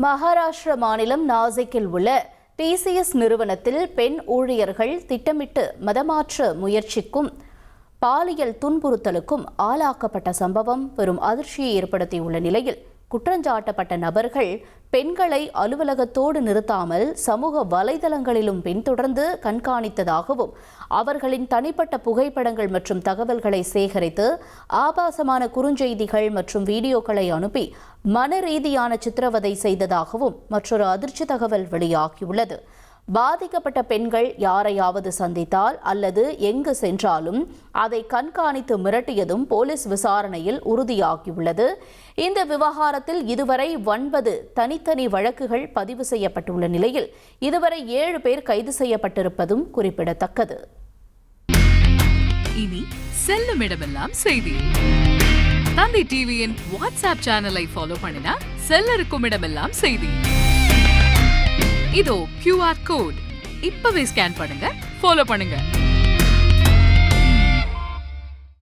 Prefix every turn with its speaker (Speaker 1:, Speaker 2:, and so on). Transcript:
Speaker 1: மகாராஷ்டிர மாநிலம் நாசிக்கில் உள்ள TCS நிறுவனத்தில் பெண் ஊழியர்கள் திட்டமிட்டு மதமாற்ற முயற்சிக்கும் பாலியல் துன்புறுத்தலுக்கும் ஆளாக்கப்பட்ட சம்பவம் பெரும் அதிர்ச்சியை ஏற்படுத்தியுள்ள நிலையில் குற்றஞ்சாட்டப்பட்ட நபர்கள் பெண்களை அலுவலகத்தோடு நிறுத்தாமல் சமூக வலைதளங்களிலும் பின்தொடர்ந்து கண்காணித்ததாகவும் அவர்களின் தனிப்பட்ட புகைப்படங்கள் மற்றும் தகவல்களை சேகரித்து ஆபாசமான குறுஞ்செய்திகள் மற்றும் வீடியோக்களை அனுப்பி மனரீதியான சித்திரவதை செய்ததாகவும் மற்றொரு அதிர்ச்சி தகவல் வெளியாகியுள்ளது. பாதிக்கப்பட்ட பெண்கள் யாரையாவது சந்தித்தால் அல்லது எங்கு சென்றாலும் அதை கண்காணித்து மிரட்டியதும் போலீஸ் விசாரணையில் உறுதியாகியுள்ளது. இந்த விவகாரத்தில் இதுவரை 9 தனித்தனி வழக்குகள் பதிவு செய்யப்பட்டுள்ள நிலையில் இதுவரை 7 பேர் கைது செய்யப்பட்டிருப்பதும் குறிப்பிடத்தக்கது.
Speaker 2: இனி செல்லும் இடமெல்லாம் செய்தி. தந்தி டிவியின் வாட்ஸ்அப் சேனலை ஃபாலோ பண்ணினா செல்லருக்கும் இடமெல்லாம் செய்தி. இதோ QR கோட் இப்பவே ஸ்கேன் பண்ணுங்க, ஃபாலோ பண்ணுங்க.